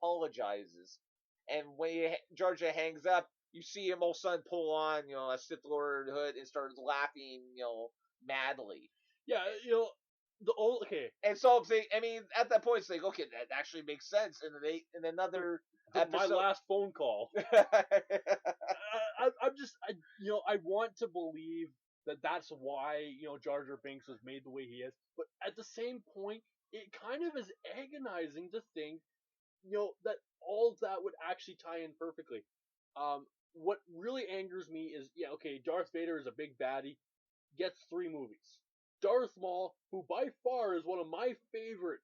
apologizes. And when Jar Jar hangs up, you see him all of a sudden pull on, a Sith Lord hood and start laughing, madly. Yeah, okay. And so I'm saying, I mean, at that point, it's like, okay, that actually makes sense. And in another episode, my last phone call. I want to believe that that's why, Jar Jar Binks was made the way he is. But at the same point, it kind of is agonizing to think, that all of that would actually tie in perfectly. What really angers me is, Darth Vader is a big baddie, gets 3 movies. Darth Maul, who by far is one of my favorite,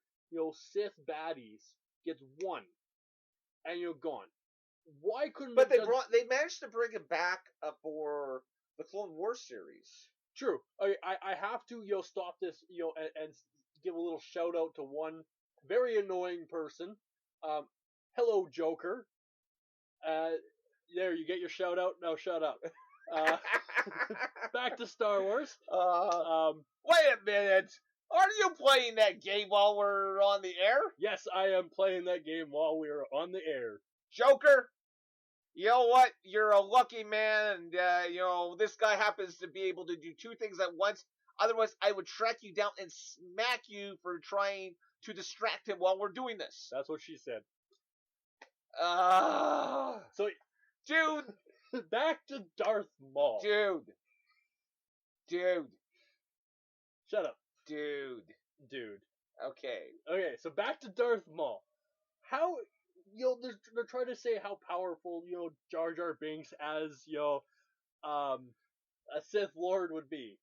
Sith baddies, gets 1. And you're gone. Why couldn't? But they managed to bring him back for the Clone Wars series. True. I have to stop this and give a little shout out to one very annoying person. Hello, Joker. There, you get your shout out. Now shut up. Back to Star Wars. Wait a minute. Are you playing that game while we're on the air? Yes, I am playing that game while we're on the air. Joker, you know what? You're a lucky man, and, this guy happens to be able to do 2 things at once. Otherwise, I would track you down and smack you for trying to distract him while we're doing this. That's what she said. So, dude. Back to Darth Maul. Dude. Shut up. Dude. Okay, so back to Darth Maul. How, they're trying to say how powerful, Jar Jar Binks as, a Sith Lord would be.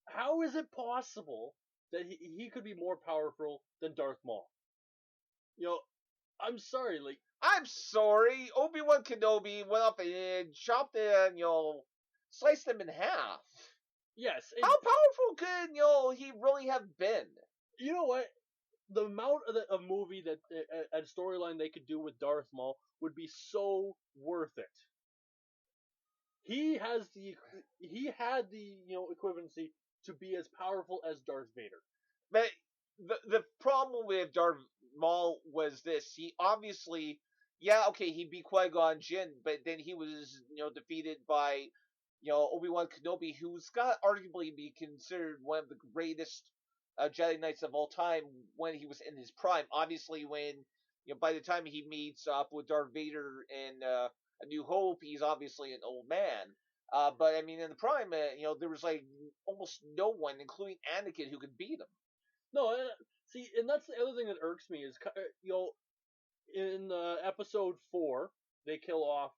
How is it possible that he could be more powerful than Darth Maul? I'm sorry, I'm sorry, Obi-Wan Kenobi went up and chopped and, sliced him in half. Yes. How powerful could, he really have been? You know what? The amount of movie that a storyline they could do with Darth Maul would be so worth it. He had the equivalency to be as powerful as Darth Vader. But the problem with Darth Maul was this: he obviously, he beat Qui-Gon Jinn, but then he was defeated by Obi-Wan Kenobi, who's got arguably be considered one of the greatest Jedi Knights of all time when he was in his prime. Obviously, when by the time he meets up with Darth Vader in A New Hope, he's obviously an old man. But I mean, in the prime, there was almost no one, including Anakin, who could beat him. No, see, and that's the other thing that irks me is in episode 4 they kill off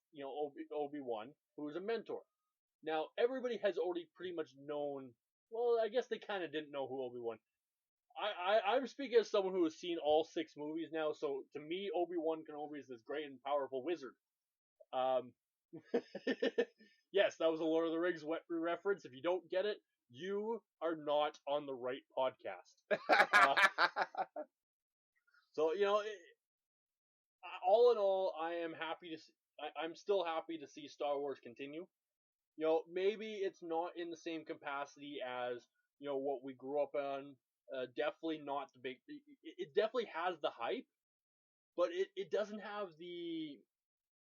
Obi-Wan, who's a mentor. Now everybody has already pretty much known. Well, I guess they kind of didn't know who Obi-Wan. I'm speaking as someone who has seen all 6 movies now, so to me, Obi-Wan Kenobi is this great and powerful wizard. Yes, that was a Lord of the Rings reference. If you don't get it, you are not on the right podcast. So, all in all, I'm still happy to see Star Wars continue. Maybe it's not in the same capacity as, what we grew up on. Definitely not the big... It definitely has the hype, but it doesn't have the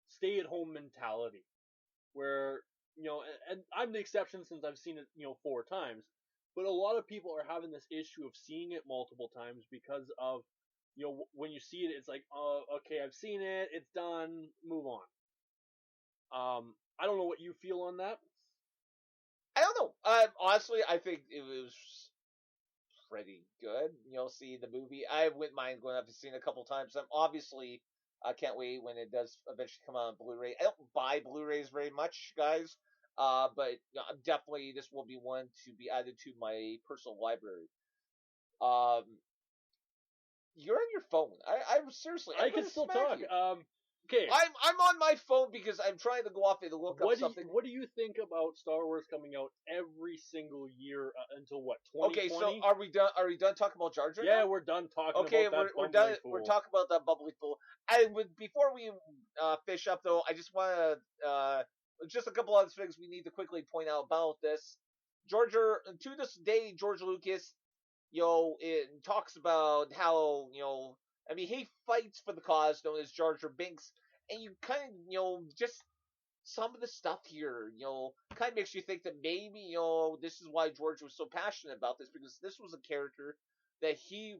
stay-at-home mentality. Where, and I'm the exception since I've seen it, 4 times. But a lot of people are having this issue of seeing it multiple times because of, when you see it, it's like, oh, okay, I've seen it, it's done, move on. I don't know what you feel on that. I don't know. Honestly, I think it was pretty good. See the movie. I wouldn't mind going up and seeing it a couple times. Obviously, I can't wait when it does eventually come out on Blu-ray. I don't buy Blu-rays very much, guys. But definitely this will be one to be added to my personal library. You're on your phone. I'm seriously. I can still talk. Okay. I'm on my phone because I'm trying to go off and look up something. What do you think about Star Wars coming out every single year until what, 2020? Okay, so are we done? Are we done talking about Jar Jar? Yeah, we're done talking about that. We're done. Fool. We're talking about that bubbly fool. And before we fish up, though, I just want to just a couple other things we need to quickly point out about this. To this day, George Lucas, it talks about how I mean, he fights for the cause known as Jar Jar Binks, and you kind of, just some of the stuff here, kind of makes you think that maybe, this is why George was so passionate about this, because this was a character that he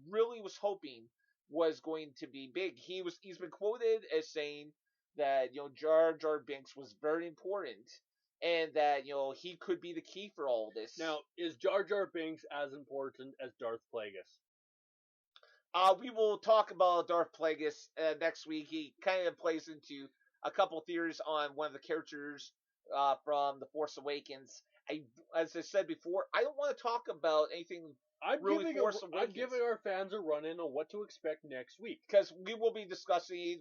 really was hoping was going to be big. He's been quoted as saying that, Jar Jar Binks was very important, and that, he could be the key for all this. Now, is Jar Jar Binks as important as Darth Plagueis? We will talk about Darth Plagueis next week. He kind of plays into a couple theories on one of the characters from The Force Awakens. As I said before, I don't want to talk about anything I'm really Awakens. I'm giving our fans a run-in on what to expect next week. Because we'll be discussing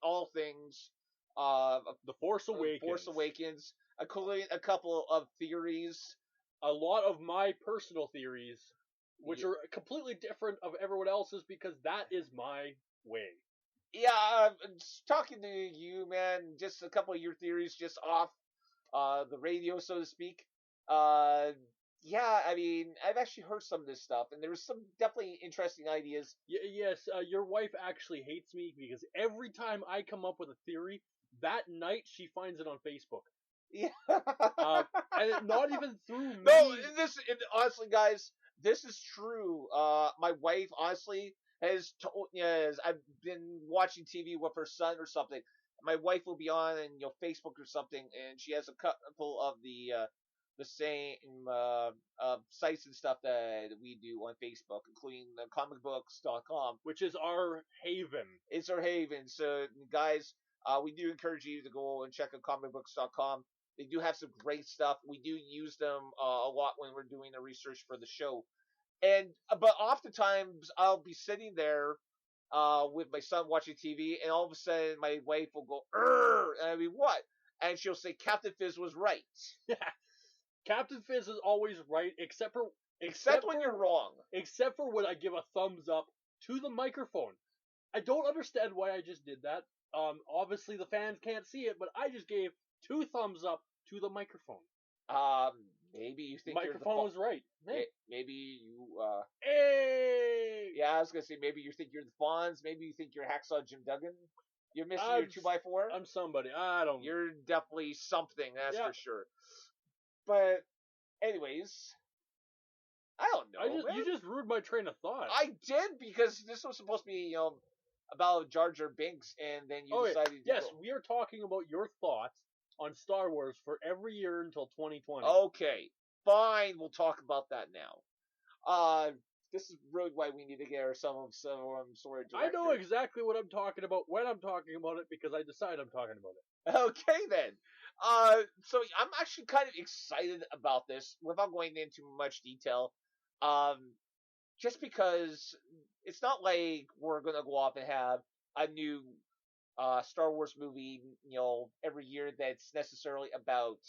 all things The Force Awakens, including a couple of theories. A lot of my personal theories, which are completely different of everyone else's, because that is my way. Yeah, just talking to you, man, just a couple of your theories just off the radio, so to speak. Yeah, I mean, I've actually heard some of this stuff, and there's some definitely interesting ideas. Yes, your wife actually hates me because every time I come up with a theory, that night she finds it on Facebook. Yeah. And not even through me. No, honestly, guys, this is true. My wife, honestly, has told, I've been watching TV with her son or something. My wife will be on, Facebook or something, and she has a couple of the same sites and stuff that we do on Facebook, including comicbooks.com, which is our haven. It's our haven. So, guys, we do encourage you to go and check out comicbooks.com. They do have some great stuff. We do use them a lot when we're doing the research for the show. But oftentimes I'll be sitting there with my son watching TV, and all of a sudden my wife will go, "Urgh!" And I mean, what? And she'll say, "Captain Fizz was right." Yeah. Captain Fizz is always right, except when you're wrong. Except for when I give a thumbs up to the microphone. I don't understand why I just did that. Obviously the fans can't see it, but I just gave 2 thumbs up to the microphone. Maybe you think microphone was right. Maybe you. Hey. Yeah, I was gonna say maybe you think you're the Fonz. Maybe you think you're Hacksaw Jim Duggan. You're missing your 2x4. I'm somebody. I don't. You're definitely something. That's for sure. But, anyways, I don't know. You just ruined my train of thought. I did, because this was supposed to be, about Jar Jar Binks, and then you decided. Yes, we are talking about your thoughts on Star Wars for every year until 2020. Okay, fine. We'll talk about that now. This is really why we need to get some sort of director. I know exactly what I'm talking about when I'm talking about it, because I decide I'm talking about it. Okay, then. So I'm actually kind of excited about this, without going into much detail. Just because it's not like we're gonna go off and have a new Star Wars movie, every year that's necessarily about,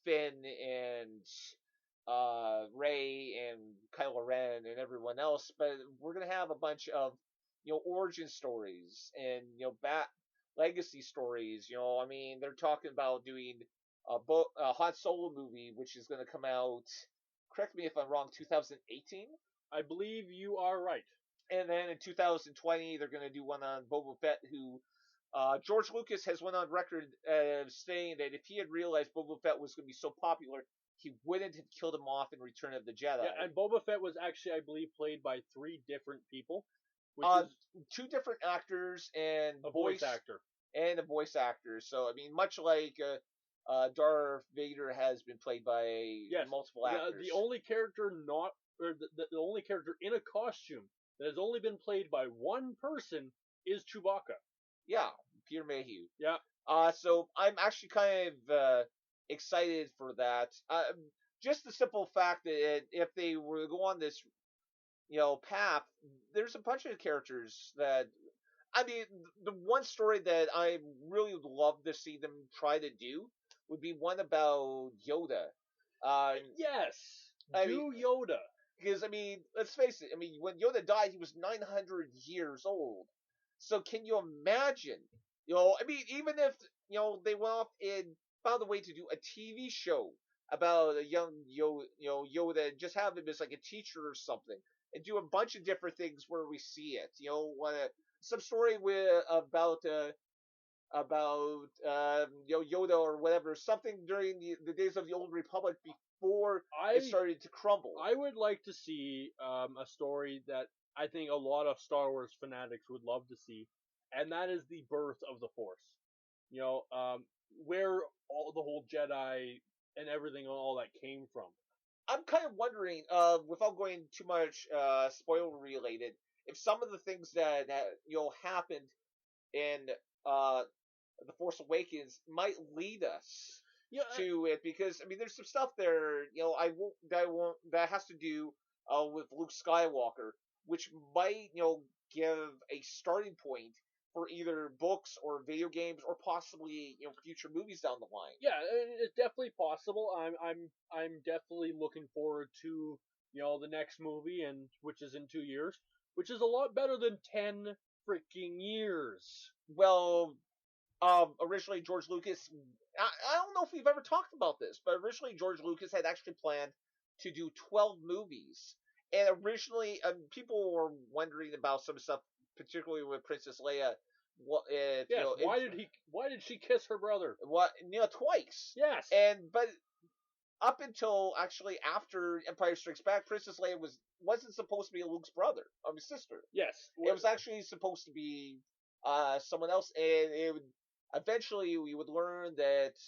Finn and Rey and Kylo Ren and everyone else, but we're gonna have a bunch of, origin stories and, legacy stories. I mean, they're talking about doing a Han Solo movie, which is going to come out, correct me if I'm wrong, 2018? I believe you are right. And then in 2020, they're going to do one on Boba Fett, who George Lucas has went on record saying that if he had realized Boba Fett was going to be so popular, he wouldn't have killed him off in Return of the Jedi. Yeah, and Boba Fett was actually, I believe, played by 3 different people. 2 different actors and a voice actor. And a voice actor. So, I mean, much like Darth Vader has been played by multiple actors. The only character the only character in a costume that has only been played by one person is Chewbacca. Yeah, Peter Mayhew. Yeah. So I'm actually kind of excited for that. Just the simple fact that if they were to go on this, path, there's a bunch of characters that, I mean, the one story that I really would love to see them try to do would be one about Yoda. Yes, Yoda. Because, I mean, let's face it. I mean, when Yoda died, he was 900 years old. So can you imagine? I mean, even if they went off and found a way to do a TV show about a young Yoda, and just have him as like a teacher or something. and do a bunch of different things where we see it. Some story about Yoda or whatever, something during the days of the Old Republic before it started to crumble. I would like to see a story that I think a lot of Star Wars fanatics would love to see, and that is the birth of the Force. Where all the whole Jedi and everything and all that came from. I'm kind of wondering, without going too much spoiler related, if some of the things that happened in the Force Awakens might lead us to it, because there's some stuff there that has to do with Luke Skywalker, which might give a starting point for either books or video games or possibly future movies down the line. Yeah, it's definitely possible. I'm definitely looking forward to the next movie, and which is in 2 years, which is a lot better than 10 freaking years. Well, originally George Lucas, I don't know if we've ever talked about this, but originally George Lucas had actually planned to do 12 movies. And originally, people were wondering about some stuff, particularly with Princess Leia. Why did she kiss her brother? Twice. Yes. But up until actually after Empire Strikes Back, Princess Leia wasn't supposed to be Luke's brother, his sister. Yes. It was actually supposed to be someone else, and eventually we would learn that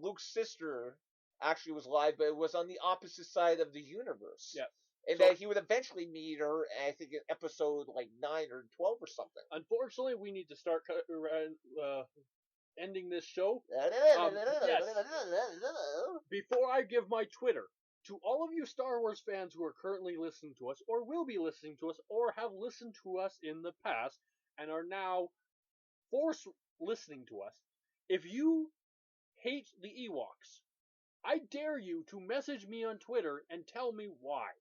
Luke's sister actually was alive, but it was on the opposite side of the universe. Yeah. And that he would eventually meet her, I think, in episode 9 or 12 or something. Unfortunately, we need to start ending this show. Yes. Before I give my Twitter, to all of you Star Wars fans who are currently listening to us, or will be listening to us, or have listened to us in the past, and are now forced listening to us, if you hate the Ewoks, I dare you to message me on Twitter and tell me why.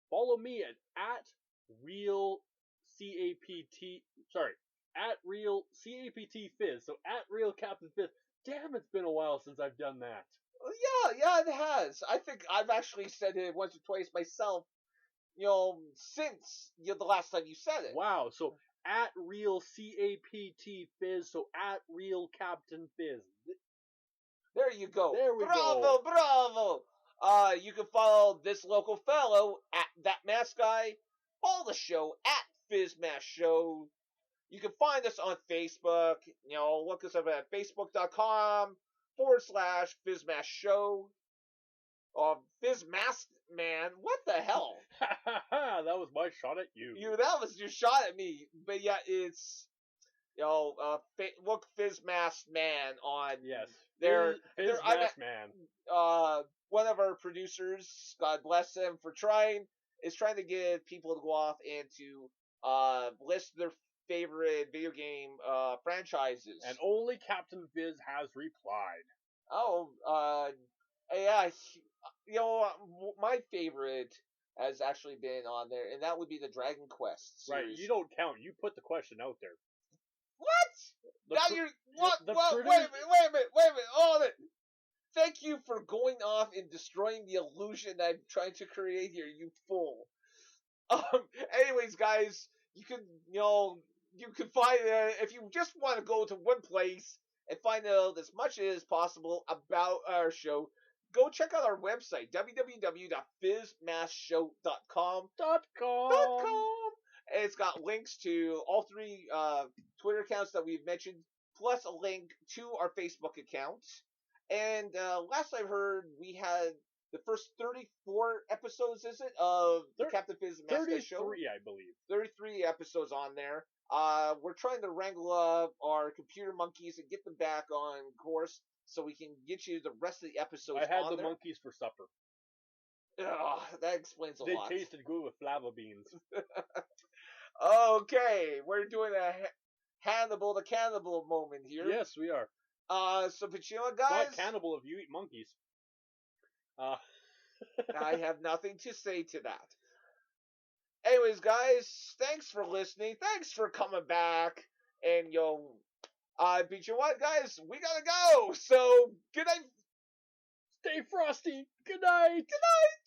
Follow me at real Fizz. So at real Captain Fizz. Damn, it's been a while since I've done that. Yeah, it has. I think I've actually said it once or twice myself, since the last time you said it. Wow, so at real Fizz, so at real Captain Fizz. There you go. There we go. Bravo! You can follow this local fellow at That Masked Guy. Follow the show at Fizz Mask Show. You can find us on Facebook. Look us up at facebook.com/Fizz Mask Show. Fizz Masked Man. What the hell? That was my shot at you. That was your shot at me. But yeah, it's look Fizz Masked Man on. Yes. Fizz Masked Man. One of our producers, God bless him for trying, is trying to get people to go off and to list their favorite video game franchises. And only Captain Fizz has replied. Yeah, my favorite has actually been on there, and that would be the Dragon Quest series. Right, you don't count. You put the question out there. What? Wait a minute, hold it. Thank you for going off and destroying the illusion that I'm trying to create here, you fool. Anyways, guys, you can find if you just want to go to one place and find out as much as possible about our show, go check out our website, www.fizzmaskshow.com. And it's got links to all 3 Twitter accounts that we've mentioned, plus a link to our Facebook account. And last I heard, we had the first 34 episodes, is it, of the Captain Fizz Masked Guy Show? 33, I believe. 33 episodes on there. We're trying to wrangle up our computer monkeys and get them back on course so we can get you the rest of the episodes on there. I had the monkeys for supper. Ugh, that explains a lot. They tasted good with flava beans. Okay, we're doing a Hannibal the Cannibal moment here. Yes, we are. But you know what, guys? Not cannibal if you eat monkeys. I have nothing to say to that. Anyways, guys, thanks for listening. Thanks for coming back. And but you know what, guys? We gotta go. So, good night. Stay frosty. Good night. Good night.